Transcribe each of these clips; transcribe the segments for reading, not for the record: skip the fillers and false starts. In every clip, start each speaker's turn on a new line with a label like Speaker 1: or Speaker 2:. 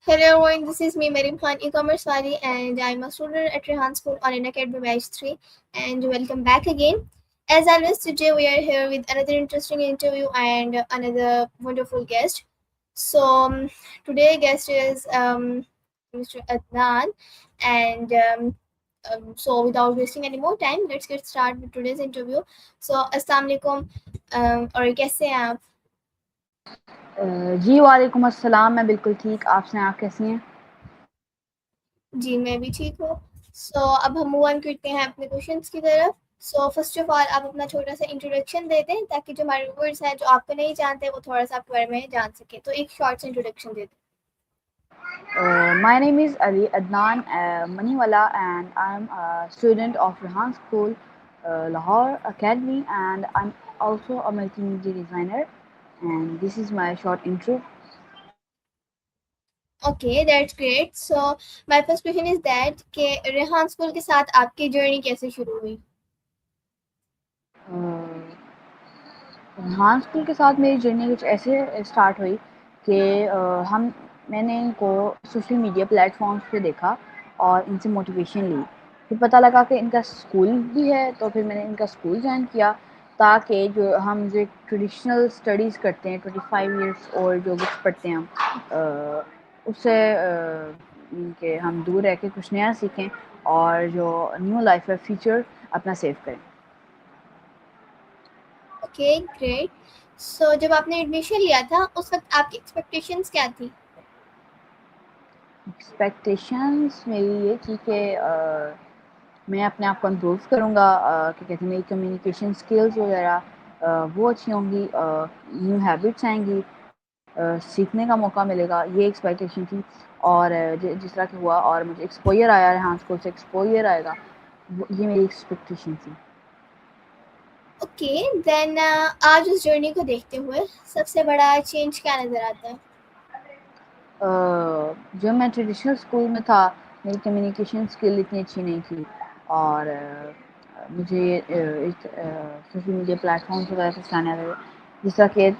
Speaker 1: Hello everyone, this is me Maryam Khan, e-commerce Wali, and I'm a student at Rehan School on an Academy Batch 3. And welcome back again. As always, today we are here with another interesting interview and another wonderful guest. So today guest is Mr. Adnan, and so without wasting any more time, let's get started with today's interview. So अस्सलाम वालेकुम, और कैसे हैं आप?
Speaker 2: जी वालेकुम अस्सलाम। मैं बिल्कुल ठीक, आप सुनाएं, आप कैसी हैं?
Speaker 1: जी मैं भी ठीक हूँ। सो अब हम मूव ऑन करते हैं अपने क्वेश्चंस की तरफ। सो फर्स्ट ऑफ ऑल आप अपना छोटा सा इंट्रोडक्शन दे दें ताकि जो हमारे व्यूअर्स हैं जो आपको नहीं जानते वो थोड़ा सा आपके बारे में जान सके। तो एक शॉर्ट सा इंट्रोडक्शन दे दें।
Speaker 2: My name is Ali Adnan Maniwala, and I'm a student of Rehan School, Lahore Academy, and I'm also a multimedia designer. And this is my short intro.
Speaker 1: Okay that's great. So my first question is that कि Rehan school के साथ आपकी journey कैसे शुरू हुई?
Speaker 2: Rehan school के साथ मेरी जर्नी कुछ ऐसे स्टार्ट हुई कि मैंने इनको सोशल मीडिया प्लेटफॉर्म्स पे देखा और इनसे मोटिवेशन ली। फिर पता लगा कि इनका स्कूल भी है, तो फिर मैंने इनका स्कूल ज्वाइन किया ताकि जो एक ट्रेडिशनल स्टडीज़ करते हैं 25 ईयर्स ओल्ड जो बुक्स पढ़ते हैं हम, उससे कि हम दूर रह के कुछ नया सीखें और जो न्यू लाइफ है फ्यूचर अपना सेव करें।
Speaker 1: Okay great. सो जब आपने एडमिशन लिया था उस वक्त आपकी एक्सपेक्टेशंस क्या थी?
Speaker 2: एक्सपेक्टेशंस मेरी ये थी कि मैं अपने आप को इम्प्रूव करूँगा, क्या कहते हैं, मेरी कम्युनिकेशन स्किल्स वगैरह वो अच्छी होंगी, न्यू हैबिट्स आएंगी, सीखने का मौका मिलेगा, ये एक्सपेक्टेशन थी। और जिस तरह के हुआ और मुझे एक्सपोजर आया, यहाँ स्कूल से एक्सपोजर आएगा, ये मेरी एक्सपेक्टेशन थी।
Speaker 1: ओके देन आज उस जर्नी को देखते हुए सबसे बड़ा चेंज क्या नज़र आता है?
Speaker 2: जब मैं ट्रेडिशनल स्कूल में था मेरी कम्युनिकेशन स्किल इतनी अच्छी नहीं थी, और मुझे सोशल मीडिया प्लेटफॉर्म्स वगैरह पे चलाने आते थे, जिस तरह के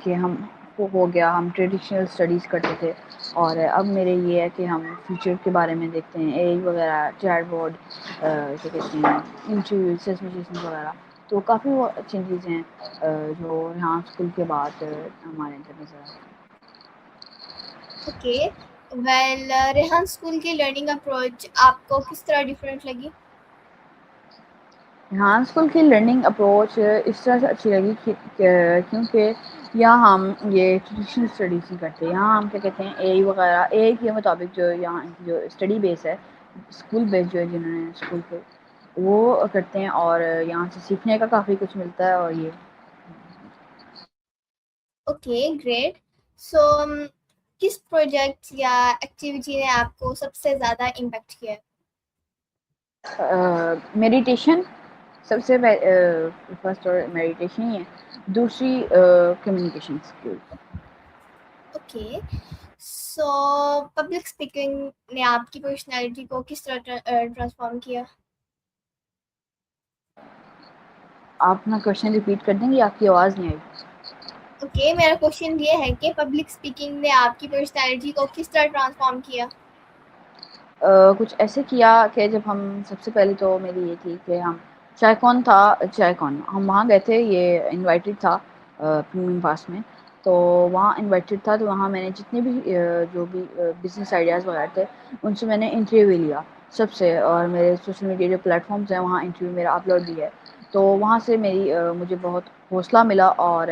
Speaker 2: कि हम हो गया, हम ट्रेडिशनल स्टडीज़ करते थे। और अब मेरे ये है कि हम फ्यूचर के बारे में देखते हैं, एआई वगैरह, चैट बोर्ड, क्या कहते हैं, इंटरव्यू सेशन वगैरह। तो काफ़ी वो चेंजेस हैं जो यहाँ स्कूल के बाद हमारे अंदर नज़र आए।
Speaker 1: ओके वेल रेहान स्कूल की लर्निंग अप्रोच आपको किस तरह डिफरेंट लगी?
Speaker 2: हाँ, स्कूल की लर्निंग अप्रोच इस तरह से अच्छी लगी क्योंकि यहाँ हम ये ट्रेडिशनल स्टडीज़ नहीं करते। यहाँ हम क्या कहते हैं, एआई वगैरह, एआई के मुताबिक जो यहाँ की जो स्टडी बेस है, स्कूल बेस जो है जिन्होंने स्कूल पे वो करते हैं, और यहाँ से सीखने का काफ़ी कुछ मिलता है। और ये
Speaker 1: ओके ग्रेट। सो किस प्रोजेक्ट या एक्टिविटी ने आपको सबसे ज़्यादा इम्पैक्ट किया है?
Speaker 2: मेडिटेशन सबसे फर्स्ट, और मेडिटेशन ही है, दूसरी communication skill.
Speaker 1: Okay so public speaking ने आपकी पर्सनैलिटी को किस तरह ट्रांसफॉर्म किया?
Speaker 2: आप अपना क्वेश्चन रिपीट कर देंगे, आपकी आवाज़ नहीं आई।
Speaker 1: ओके मेरा क्वेश्चन ये है कि पब्लिक स्पीकिंग ने आपकी पर्सनैलिटी को किस तरह ट्रांसफॉर्म किया?
Speaker 2: कुछ ऐसे किया कि जब हम सबसे पहले तो मेरी ये थी कि हम चाय था, चाय हम वहाँ गए थे, ये इनवाइटेड था प्रीमियम पास में। तो वहाँ इनवाइटेड था, तो वहाँ मैंने जितने भी जो भी बिज़नेस आइडियाज़ वगैरह थे उनसे मैंने इंटरव्यू लिया सबसे, और मेरे सोशल मीडिया जो प्लेटफॉर्म्स हैं वहाँ इंटरव्यू मेरा अपलोड भी है। तो वहाँ से मुझे बहुत हौसला मिला, और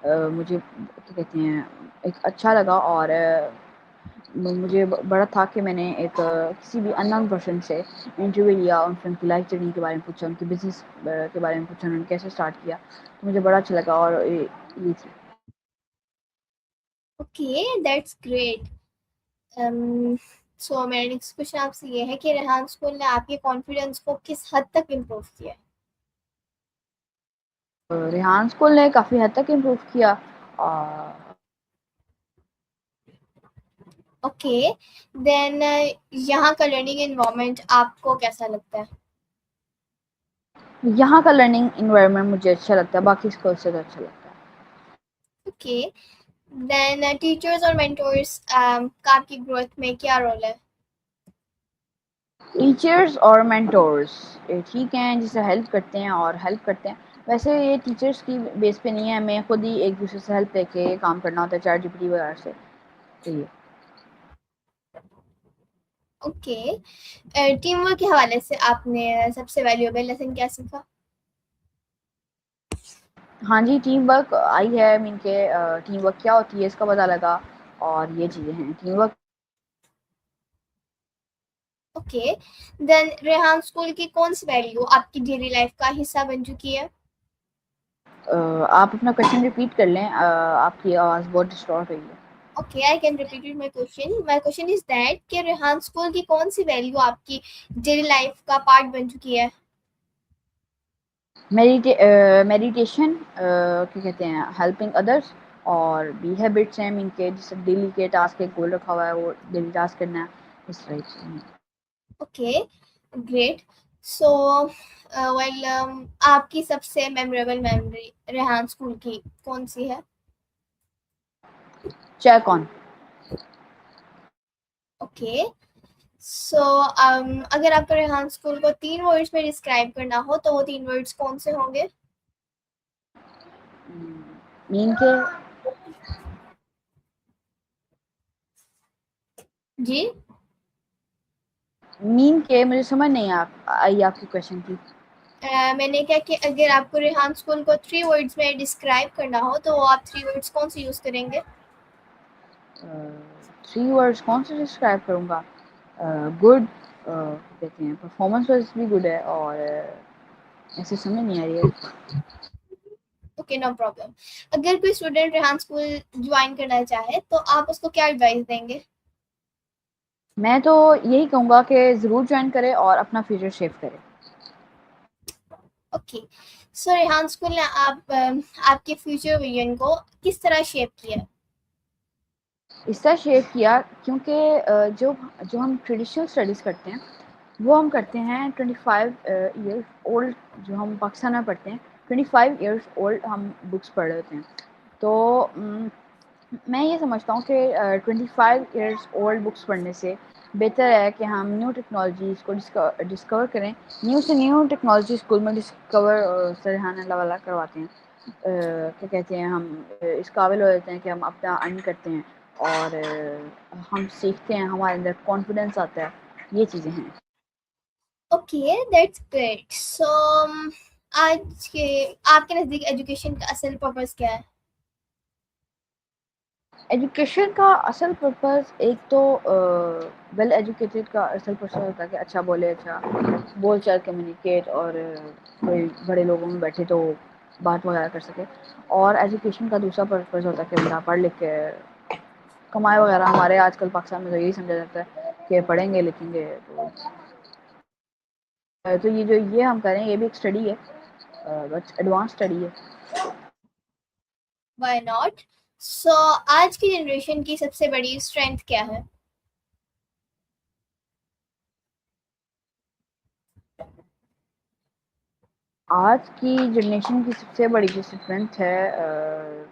Speaker 2: मुझे क्या कहते हैं, एक अच्छा लगा। और मुझे बड़ा था कि मैंने एक किसी भी अननोन पर्सन से इंटरव्यू लिया, उनसे उनकी लाइफ जर्नी के बारे में पूछा, उनके बिजनेस के बारे में पूछा, उन्होंने कैसे स्टार्ट किया, तो मुझे बड़ा अच्छा लगा। और ये थी।
Speaker 1: Okay that's great. सो मेरा नेक्स्ट क्वेश्चन आपसे ये है कि रेहान स्कूल ने आपके कॉन्फिडेंस को किस हद तक इम्प्रूव किया है?
Speaker 2: रेहान स्कूल ने काफ़ी हद तक इम्प्रूव किया।
Speaker 1: ओके देन यहाँ का लर्निंग एनवायरनमेंट आपको कैसा लगता है?
Speaker 2: यहाँ का लर्निंग इन्वायरमेंट मुझे अच्छा लगता है, बाकी स्कूल से तो अच्छा लगता है।
Speaker 1: ओके देन टीचर्स और मेंटोर्स का आपकी ग्रोथ में क्या रोल है?
Speaker 2: टीचर्स और मेंटोर्स ठीक हैं, जिससे हेल्प करते हैं और हेल्प करते हैं। वैसे ये टीचर्स की बेस पे नहीं है, हमें खुद ही एक दूसरे से हेल्प लेके काम करना होता है, चैट जीपीटी वगैरह से। तो ये
Speaker 1: ओके, टीम वर्क के हवाले से आपने सबसे वैल्यूएबल लेसन क्या सीखा?
Speaker 2: हाँ जी, टीम वर्क आई है, मीन के टीम वर्क क्या होती है इसका पता लगा, और ये चीज़ें हैं team work.
Speaker 1: Okay, then Rehan school की कौन सी वैल्यू आपकी डेली लाइफ का हिस्सा बन चुकी है?
Speaker 2: आप अपना क्वेश्चन रिपीट कर लें, आपकी आवाज़ बहुत डिस्टॉर्ट हुई है।
Speaker 1: Okay, I can repeat it. My question is that कि रेहान स्कूल की कौन सी वैल्यू आपकी डेली लाइफ का पार्ट बन चुकी है?
Speaker 2: मेडिटेशन, क्या कहते हैं, हेल्पिंग अदर्स, और भी हैबिट्स हैं इनके, जैसे डेली के टास्क एक गोल रखा हुआ है, वो डेली टास्क करना है, इस टाइप से।
Speaker 1: Okay, great. सो वेल, आपकी सबसे मेमोरेबल मेमोरी रेहान स्कूल की कौन सी है?
Speaker 2: Check on.
Speaker 1: ओके, सो अगर आपको रेहान स्कूल को 3 वर्ड्स में डिस्क्राइब करना हो तो वो 3 वर्ड्स कौन से होंगे?
Speaker 2: मीन के
Speaker 1: जी?
Speaker 2: मीन के मुझे समझ नहीं आई आपकी क्वेश्चन की।
Speaker 1: मैंने क्या कि अगर आपको रेहान स्कूल को 3 वर्ड्स में डिस्क्राइब करना हो तो आप 3 वर्ड्स कौन से यूज़ करेंगे?
Speaker 2: 3 वर्ड्स कौन से डिस्क्राइब करूँगा? गुड, कहते हैं परफॉर्मेंस वाइज भी गुड है, और ऐसे समझ नहीं आ रही है।
Speaker 1: Okay, no problem. अगर कोई स्टूडेंट रेहान स्कूल ज्वाइन करना चाहे तो आप उसको क्या एडवाइस देंगे?
Speaker 2: मैं तो यही कहूँगा कि ज़रूर ज्वाइन करें और अपना फ्यूचर शेप करें।
Speaker 1: ओके, सो रेहान स्कूल ने आपके फ्यूचर विजन को किस तरह शेप किया?
Speaker 2: इस तरह शेप किया क्योंकि जो जो हम ट्रेडिशनल स्टडीज़ करते हैं, वो हम करते हैं 25 ईयर्स ओल्ड, जो हम पाकिस्तान में पढ़ते हैं 25 ईयर्स ओल्ड हम बुक्स पढ़ रहे होते हैं। तो मैं ये समझता हूँ कि 25 ईयर्स ओल्ड बुक्स पढ़ने से बेहतर है कि हम न्यू टेक्नोलॉजीज़ को डिस्कवर करें। न्यू से न्यू टेक्नोलॉजी स्कूल में डिस्कवर सरहाना वाला करवाते हैं। क्या कहते हैं, हम इस काबिल हो जाते हैं कि हम अपना अर्न करते हैं, और हम सीखते हैं, हमारे अंदर कॉन्फिडेंस आता है, ये चीज़ें हैं।
Speaker 1: Okay, that's great. सो आज के आपके नज़दीक एजुकेशन का असल पर्पस क्या है?
Speaker 2: एजुकेशन का असल पर्पस एक तो वेल एजुकेटेड का असल पर्पस होता है कि अच्छा बोले, अच्छा बोल चाल कम्युनिकेट, और कोई बड़े लोगों में बैठे तो बात वगैरह कर सके। और एजुकेशन का दूसरा पर्पस होता है कि बंदा पढ़ लिख के कमाए वगैरह। हमारे आजकल पाकिस्तान में तो यही समझा जाता है कि पढ़ेंगे लिखेंगे तो ये हम करें, ये भी एक स्टडी है, बट एडवांस स्टडी है।
Speaker 1: Why not? सो आज की जनरेशन की सबसे बड़ी स्ट्रेंथ क्या है?
Speaker 2: आज की जनरेशन की सबसे बड़ी जो स्ट्रेंथ है,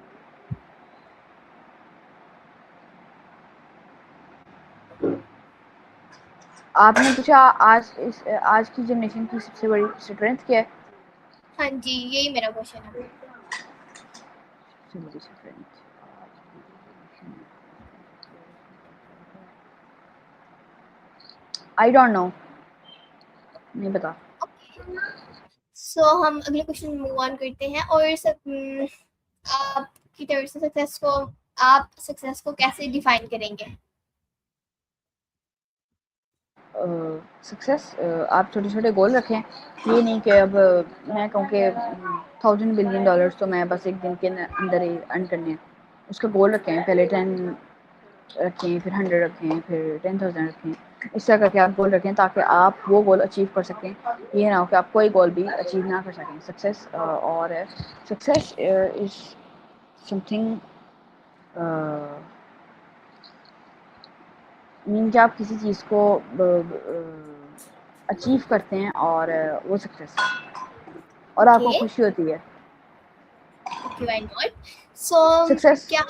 Speaker 2: आपने पूछा आज की जनरेशन की सबसे बड़ी स्ट्रेंथ क्या है?
Speaker 1: हाँ जी, यही मेरा क्वेश्चन है।
Speaker 2: सबसे बड़ी स्ट्रेंथ आई डोंट नो, नहीं पता।
Speaker 1: सो हम अगले क्वेश्चन में मूव ऑन करते हैं और आपकी तरफ से सक्सेस को कैसे डिफाइन करेंगे?
Speaker 2: सक्सेस, आप छोटे छोटे गोल रखें। ये नहीं कि अब मैं कहूँ कि $1,000 बिलियन तो मैं बस एक दिन के अंदर ही अर्न करने हैं। उसका गोल रखें, पहले 10 रखें, फिर 100 रखें, फिर 10,000 रखें। इस तरह करके आप गोल रखें ताकि आप वो गोल अचीव कर सकें। ये ना हो कि आप कोई गोल भी अचीव ना कर सकें। सक्सेस और सक्सेस इज़ समथिंग, मीन कि आप किसी चीज़ को अचीव करते हैं, और वो सक्सेस है, और
Speaker 1: ओके,
Speaker 2: आपको खुशी होती है।
Speaker 1: Okay, why not? So
Speaker 2: success
Speaker 1: क्या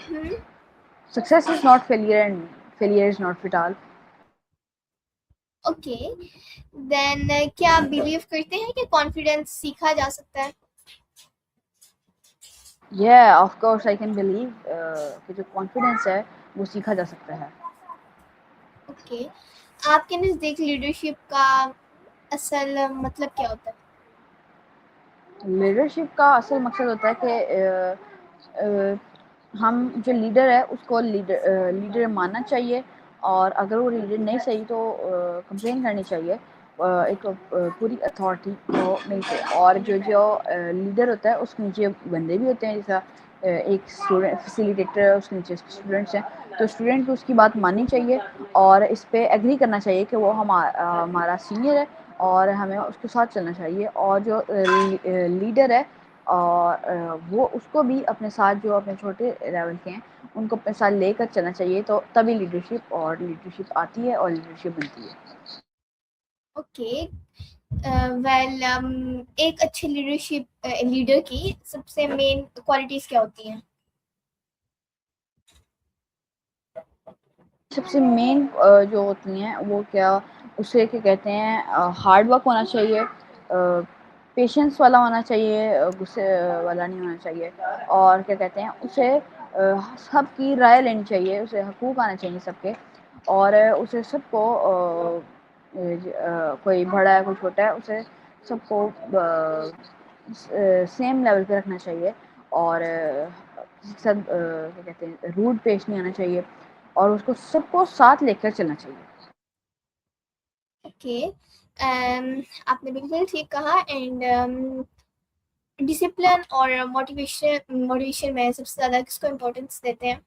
Speaker 1: Hmm.
Speaker 2: Success is not failure and failure is not fatal.
Speaker 1: Okay, then क्या आप बिलीव करते हैं कि कॉन्फिडेंस सीखा जा सकता है?
Speaker 2: Yeah, of course I can believe कि जो कॉन्फिडेंस है वो सीखा जा सकता है।
Speaker 1: ओके, आपके नज़दीक लीडरशिप का असल मतलब क्या होता है?
Speaker 2: लीडरशिप का असल मकसद होता है कि हम जो लीडर है उसको लीडर मानना चाहिए, और अगर वो लीडर नहीं सही तो कंप्लेन करनी चाहिए एक पूरी अथॉरिटी को मिलकर। और जो जो लीडर होता है उसके नीचे बंदे भी होते हैं, जैसा एक स्टूडेंट फैसिलिटेटर है, उसके नीचे स्टूडेंट्स हैं, तो स्टूडेंट को उसकी बात माननी चाहिए और इस पे एग्री करना चाहिए कि वो हमारा सीनियर है और हमें उसके साथ चलना चाहिए। और जो लीडर है और वो उसको भी अपने साथ, जो अपने छोटे लेवल के हैं उनको अपने साथ लेकर चलना चाहिए, तो तभी लीडरशिप आती है और लीडरशिप बनती है।
Speaker 1: ओके, वेल एक अच्छे लीडरशिप लीडर की सबसे मेन क्वालिटीज़ क्या होती हैं?
Speaker 2: सबसे मेन जो होती हैं वो क्या, उसे क्या कहते हैं, हार्ड वर्क होना चाहिए, पेशेंस वाला होना चाहिए, गुस्से वाला नहीं होना चाहिए, और क्या कहते हैं उसे सबकी राय लेनी चाहिए, उसे हकूक़ आना चाहिए सबके, और उसे सबको कोई बड़ा है कोई छोटा है उसे सबको सेम लेवल पे रखना चाहिए, और किसी के साथ क्या कहते हैं रूड पेश नहीं आना चाहिए, और उसको सबको साथ लेकर चलना चाहिए।
Speaker 1: ओके, आपने बिल्कुल ठीक कहा। एंड डिसिप्लिन और मोटिवेशन मोटिवेशन में सबसे ज़्यादा किसको इम्पोर्टेंस देते हैं?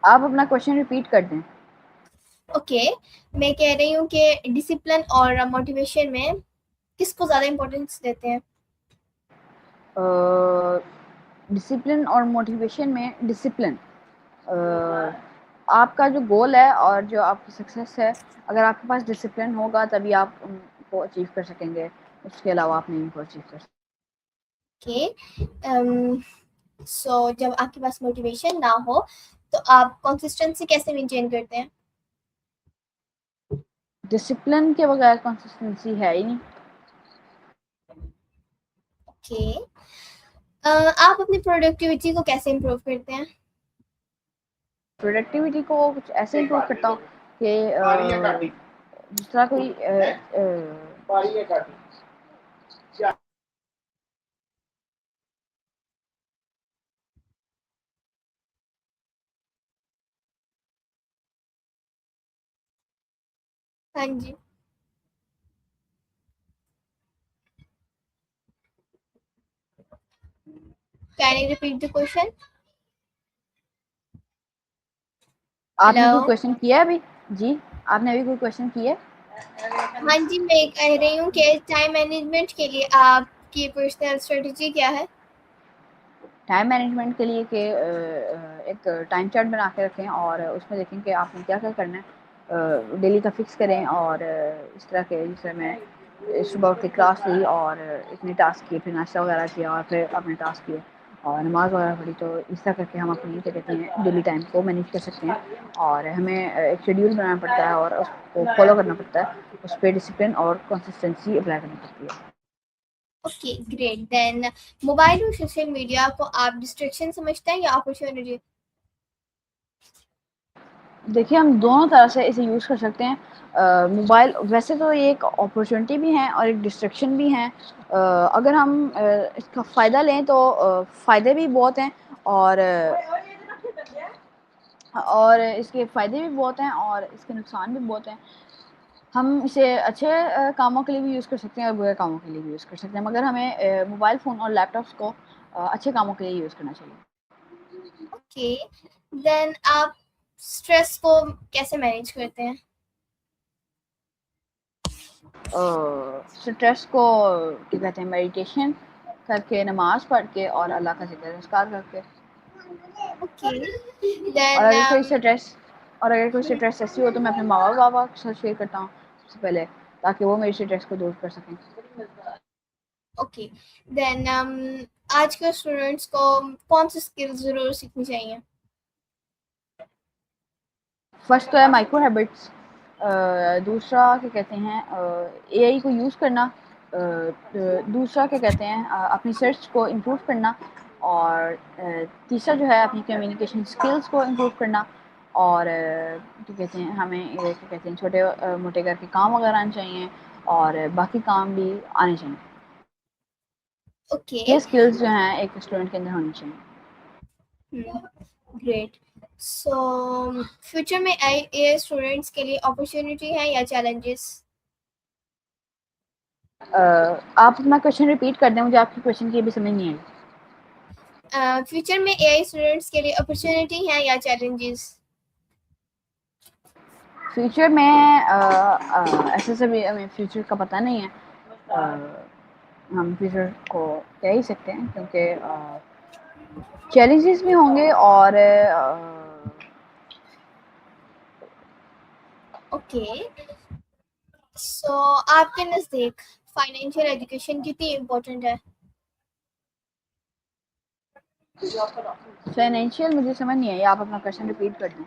Speaker 2: आप अपना क्वेश्चन रिपीट कर दें।
Speaker 1: ओके, मैं कह रही हूँ कि डिसिप्लिन और मोटिवेशन में किसको ज़्यादा इम्पोर्टेंस देते हैं?
Speaker 2: डिसिप्लिन और मोटिवेशन में डिसिप्लिन, आपका जो गोल है और जो आपकी सक्सेस है, अगर आपके पास डिसिप्लिन होगा तभी आप उनको अचीव कर सकेंगे, उसके अलावा आप नहीं उनको अचीव कर सकते।
Speaker 1: ओके, सो जब आपके पास मोटिवेशन ना हो तो आप कंसिस्टेंसी कैसे मेंटेन करते हैं?
Speaker 2: डिसिप्लिन के बगैर कंसिस्टेंसी है ही नहीं।
Speaker 1: ओके, आप अपनी प्रोडक्टिविटी को कैसे इम्प्रूव करते हैं?
Speaker 2: प्रोडक्टिविटी को कुछ ऐसे इम्प्रूव करता हूँ कि जिस तरह कोई
Speaker 1: हाँ जी, can you repeat the question?
Speaker 2: आपने कोई
Speaker 1: हेलो।
Speaker 2: क्वेश्चन किया है अभी? जी, आपने अभी कोई क्वेश्चन किया है?
Speaker 1: हाँ जी, मैं कह रही हूँ कि टाइम मैनेजमेंट के लिए आपकी पर्सनल स्ट्रेटजी क्या है?
Speaker 2: टाइम मैनेजमेंट के लिए कि एक टाइम चार्ट बना के रखें और उसमें देखें कि आपने क्या क्या करना है, डेली का फिक्स करें, और इस तरह के, जैसे मैं सुबह उठ के क्लास ली और इतने टास्क किए, फिर नाश्ता वगैरह किया और फिर अपने टास्क किए और नमाज़ वगैरह पढ़ी, तो इस तरह करके हम अपनी क्या कहते हैं डेली टाइम को मैनेज कर सकते हैं। और हमें एक शेड्यूल बनाना पड़ता है और उसको फॉलो करना पड़ता है, उस पर डिसिप्लिन और कंसिस्टेंसी अप्लाई करनी पड़ती है।
Speaker 1: Okay, great. देन मोबाइल और सोशल मीडिया को आप डिस्ट्रैक्शन समझते हैं या अपॉर्चुनिटी?
Speaker 2: देखिए, हम दोनों तरह से इसे यूज़ कर सकते हैं। मोबाइल वैसे तो ये एक अपॉर्चुनिटी भी है और एक डिस्ट्रैक्शन भी है। अगर हम इसका फ़ायदा लें तो फ़ायदे भी बहुत हैं, और इसके फ़ायदे भी बहुत हैं और इसके नुकसान भी बहुत हैं। हम इसे अच्छे कामों के लिए भी यूज़ कर सकते हैं और बुरे कामों के लिए भी यूज़ कर सकते हैं, मगर हमें मोबाइल फ़ोन और लैपटॉप्स को अच्छे कामों के लिए यूज़ करना चाहिए।
Speaker 1: ओके, देन आप स्ट्रेस को कैसे मैनेज करते हैं?
Speaker 2: स्ट्रेस को क्या कहते हैं, मेडिटेशन करके, नमाज़ पढ़ के और अल्लाह का ज़िक्र-अज़कार करके।
Speaker 1: ओके,
Speaker 2: और
Speaker 1: देन
Speaker 2: अगर कोई स्ट्रेस ऐसी हो तो मैं अपने माँ-बाप के साथ शेयर करता हूँ सबसे पहले, ताकि वो मेरे स्ट्रेस को दूर कर सकें।
Speaker 1: ओके, देन आज के स्टूडेंट्स को कौन सी स्किल्स ज़रूर सीखनी चाहिए?
Speaker 2: फर्स्ट तो है माइक्रो हैबिट्स, दूसरा क्या कहते हैं एआई को यूज़ करना, दूसरा क्या कहते हैं अपनी सर्च को इम्प्रूव करना, और तीसरा जो है अपनी कम्युनिकेशन स्किल्स को इम्प्रूव करना, और क्या कहते हैं हमें ये क्या कहते हैं छोटे मोटे घर के काम वगैरह आने चाहिए, और बाकी काम भी आने चाहिए।
Speaker 1: ओके।
Speaker 2: ये स्किल्स जो हैं एक स्टूडेंट के अंदर होनी चाहिए।
Speaker 1: ग्रेट। सो फ्यूचर में एआई स्टूडेंट्स के लिए अपॉर्चुनिटी है या चैलेंजेस?
Speaker 2: आप अपना क्वेश्चन रिपीट कर दें, मुझे आपकी क्वेश्चन की अभी समझ नहीं आई।
Speaker 1: फ्यूचर में एआई स्टूडेंट्स के लिए अपॉर्चुनिटी है या चैलेंजेस?
Speaker 2: फ्यूचर में ऐसे सभी हमें फ्यूचर का पता नहीं है, हम फ्यूचर को कह ही सकते हैं क्योंकि चैलेंजेस भी होंगे और
Speaker 1: ओके। सो आपके नज़दीक फाइनेंशियल एजुकेशन कितनी इम्पोर्टेंट है?
Speaker 2: फाइनेंशियल मुझे समझ नहीं आई, आप अपना क्वेश्चन रिपीट कर दें।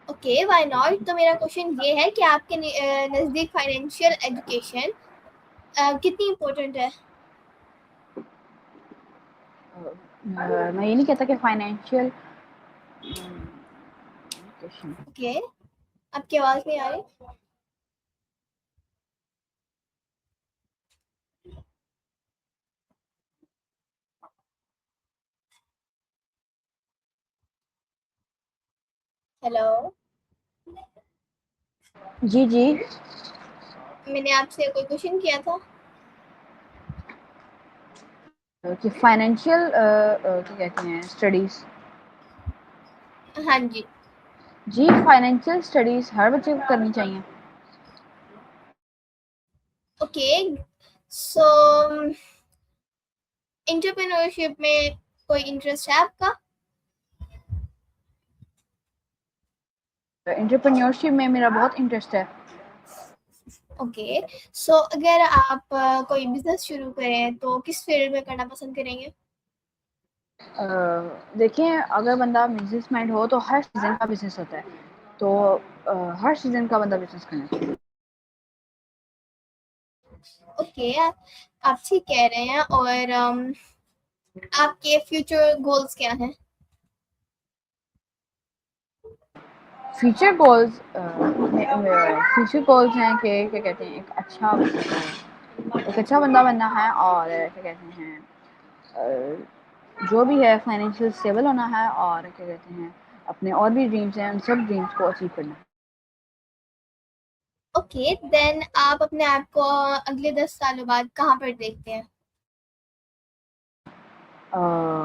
Speaker 1: Okay, why not. तो मेरा क्वेश्चन ये है कि आपके नज़दीक फाइनेंशियल एजुकेशन कितनी इम्पोर्टेंट है?
Speaker 2: मैं ये नहीं कहता कि फाइनेंशियल एजुकेशन।
Speaker 1: ओके, आपकी आवाज़ नहीं आ रही। हेलो,
Speaker 2: जी जी।
Speaker 1: मैंने आपसे कोई क्वेश्चन किया था।
Speaker 2: कि फाइनेंशियल क्या कहते हैं स्टडीज़।
Speaker 1: हाँ जी।
Speaker 2: जी, फाइनेंशियल स्टडीज़ हर बच्चे को करनी चाहिए।
Speaker 1: ओके। सो एंटरप्रेन्योरशिप में कोई इंटरेस्ट है आपका?
Speaker 2: एंटरप्रेन्योरशिप में मेरा बहुत इंटरेस्ट है।
Speaker 1: ओके। सो अगर आप कोई बिजनेस शुरू करें तो किस फील्ड में करना पसंद करेंगे?
Speaker 2: देखिए अगर बंदा बिजनेस माइंड हो तो हर सीज़न का बिजनेस होता है, तो हर सीज़न का बंदा बिजनेस करना चाहिए।
Speaker 1: ओके, आप ठीक कह रहे हैं। और आपके फ्यूचर गोल्स क्या हैं?
Speaker 2: फ्यूचर गोल्स फ्यूचर गोल्स हैं कि क्या कहते हैं एक अच्छा बंदा बनना है, और क्या कहते हैं जो भी है फाइनेंशियल स्टेबल होना है, और क्या कहते हैं अपने और भी ड्रीम्स हैं उन सब ड्रीम्स को अचीव करना है।
Speaker 1: ओके, देन आप अपने आप को अगले 10 सालों बाद कहाँ पर देखते हैं?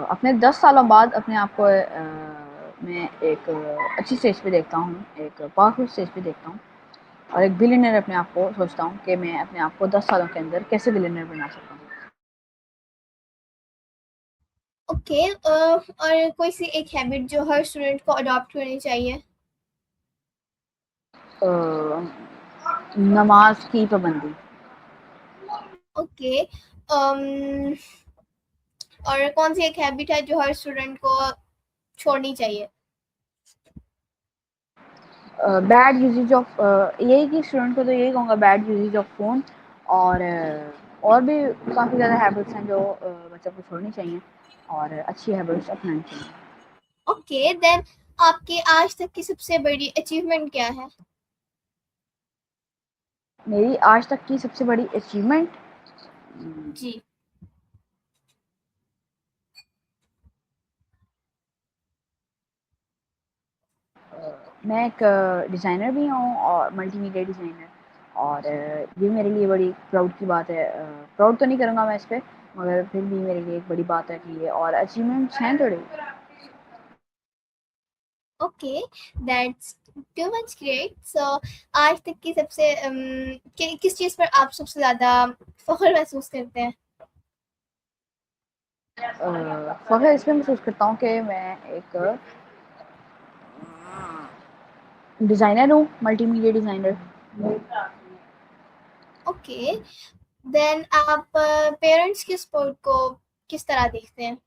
Speaker 2: अपने 10 सालों बाद अपने आप को मैं एक अच्छी स्टेज पे देखता हूँ, एक पावरफुल स्टेज पे देखता हूँ, और एक बिलियनर अपने आप को सोचता हूँ कि मैं अपने आप को 10 सालों के अंदर कैसे बिलियनर बना सकता हूँ।
Speaker 1: ओके। और कोई सी एक हैबिट जो हर स्टूडेंट को अडॉप्ट करनी चाहिए?
Speaker 2: नमाज की पाबंदी।
Speaker 1: ओके। और कौन सी एक हैबिट है जो हर स्टूडेंट को छोड़नी चाहिए?
Speaker 2: बैड यूजेज ऑफ यही कि स्टूडेंट को तो यही कहूँगा बैड यूजेज ऑफ फ़ोन, और और भी काफ़ी ज़्यादा हैबिट्स हैं जो बच्चों को छोड़नी चाहिए और अच्छी हैबिट्स अपनानी चाहिए।
Speaker 1: ओके, देन आपकी आज तक की सबसे बड़ी अचीवमेंट क्या है?
Speaker 2: मेरी आज तक की सबसे बड़ी अचीवमेंट,
Speaker 1: जी।
Speaker 2: मैं एक डिज़ाइनर भी हूँ और मल्टीमीडिया डिज़ाइनर, और ये मेरे लिए बड़ी प्राउड की बात है। प्राउड तो नहीं करूँगा मैं इस पे, मगर फिर भी मेरे लिए एक बड़ी बात है कि ये और अचीवमेंट्स हैं थोड़ी।
Speaker 1: Okay, that's too much great. So आज तक की सबसे किस चीज़ पर आप सबसे ज़्यादा फ़ख्र महसूस करते हैं?
Speaker 2: फ़ख्र इसमें महसूस करता हूँ कि मैं एक डिज़ाइनर हूँ, मल्टीमीडिया डिज़ाइनर।
Speaker 1: ओके, देन आप पेरेंट्स की सपोर्ट को किस तरह देखते हैं?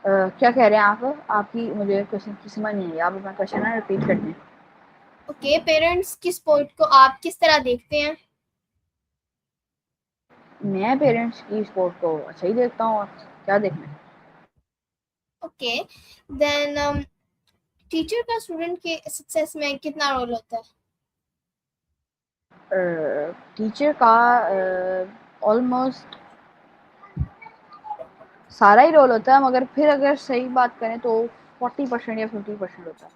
Speaker 2: क्या कह रहे हैं आप? आपकी मुझे क्वेश्चन की समझ नहीं आई, आप अपना क्वेश्चन ना रिपीट कर दें।
Speaker 1: ओके, पेरेंट्स की सपोर्ट को आप किस तरह देखते हैं?
Speaker 2: मैं पेरेंट्स की सपोर्ट को अच्छा ही देखता हूँ, और क्या देखना है।
Speaker 1: ओके, देन टीचर का स्टूडेंट के सक्सेस में कितना रोल होता है?
Speaker 2: टीचर का ऑलमोस्ट सारा ही रोल होता है, मगर फिर अगर सही बात करें तो 40% या 50% होता है,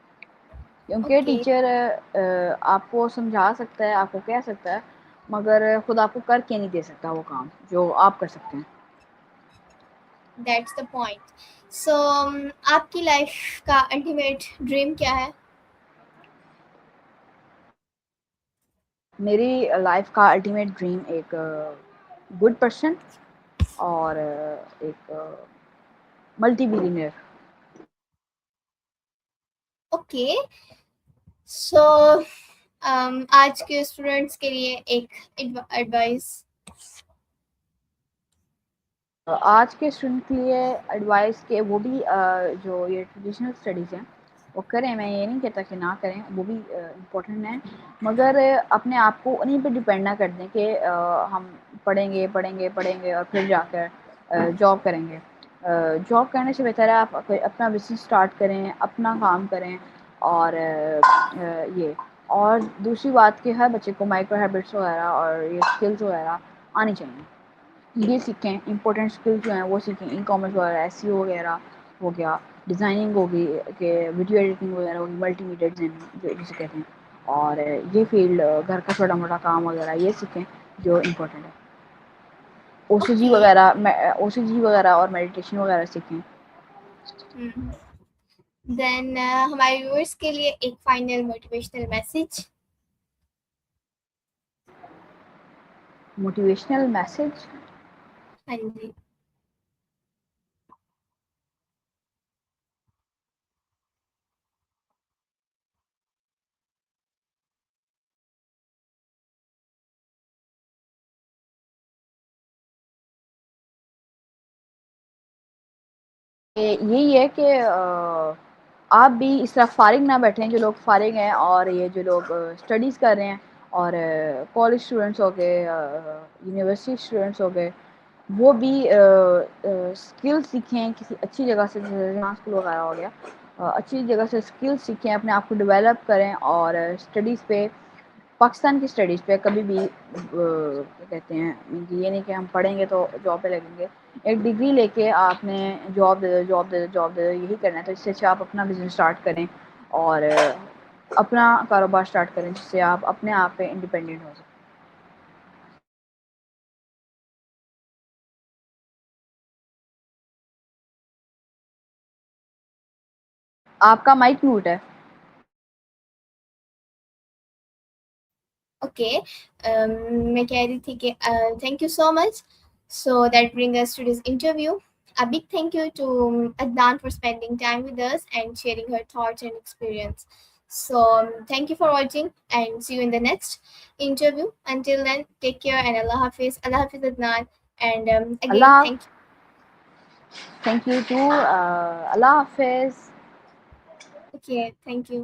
Speaker 2: क्योंकि
Speaker 1: ओके,
Speaker 2: टीचर आपको समझा सकता है, आपको कह सकता है, मगर खुद आपको करके नहीं दे सकता वो काम जो आप कर सकते हैं।
Speaker 1: That's the point. सो आपकी लाइफ का अल्टीमेट ड्रीम क्या है?
Speaker 2: मेरी लाइफ का अल्टीमेट ड्रीम एक गुड पर्सन और एक मल्टी बिलियनियर।
Speaker 1: ओके, सो आज के स्टूडेंट्स के लिए एक एडवाइस।
Speaker 2: आज के स्टूडेंट के लिए एडवाइस के वो भी जो ये ट्रेडिशनल स्टडीज़ हैं वो करें, मैं ये नहीं कहता कि ना करें, वो भी इम्पोर्टेंट है, मगर अपने आप को उन्हीं पे डिपेंड ना कर दें कि हम पढ़ेंगे पढ़ेंगे पढ़ेंगे और फिर जाकर जॉब करेंगे। जॉब करने से बेहतर है आप अपना बिजनेस स्टार्ट करें, अपना काम करें, और ये और दूसरी बात कि हर बच्चे को माइक्रो हैबिट्स वगैरह और ये स्किल्स वगैरह आनी चाहिए, ये सीखें, इंपॉर्टेंट स्किल्स जो हैं वो सीखें, ई कॉमर्स वगैरह, एसईओ वगैरह हो गया, डिज़ाइनिंग होगी, कि वीडियो एडिटिंग वगैरह होगी, मल्टीमीडिया डिज़ाइनिंग जो जिसे कहते हैं, और ये फील्ड घर का छोटा मोटा काम वगैरह ये सीखें जो इम्पोर्टेंट है। ओसीजी
Speaker 1: ओके,
Speaker 2: वगैरह ओसीजी वगैरह और मेडिटेशन वगैरह सीखें।
Speaker 1: देन हमारे व्यूअर्स के लिए एक final motivational message.
Speaker 2: Motivational message.
Speaker 1: हाँ जी।
Speaker 2: यही है कि आप भी इस तरह फारिग ना बैठें, जो लोग फारिग हैं और ये जो लोग स्टडीज़ कर रहे हैं, और कॉलेज स्टूडेंट्स हो गए, यूनिवर्सिटी स्टूडेंट्स हो गए, वो भी स्किल सीखें किसी अच्छी जगह से, जैसे जहाँ स्कूल वगैरह हो गया, अच्छी जगह से स्किल सीखें, अपने आप को डेवलप करें, और स्टडीज़ पे, पाकिस्तान की स्टडीज़ पे कभी भी क्या कहते हैं कि ये नहीं कि हम पढ़ेंगे तो जॉब पे लगेंगे। एक डिग्री लेके आपने जॉब दे दो, जॉब दे दो, जॉब दे दो, यही करना है, तो इससे अच्छा आप अपना बिजनेस स्टार्ट करें और अपना कारोबार स्टार्ट करें, जिससे आप अपने आप पे इंडिपेंडेंट हो सकें। आपका माइक म्यूट है।
Speaker 1: ओके, मैं कह रही थी कि thank you so much. So that brings us to this interview. A big thank you to Adnan for spending time with us and sharing her thoughts and experience. So thank you for watching and see you in the next interview. Until then, take care and Allah Hafiz. Allah Hafiz Adnan. And again,
Speaker 2: Allah,
Speaker 1: thank you.
Speaker 2: Thank you too, Allah हाफिज़।
Speaker 1: Okay, thank you.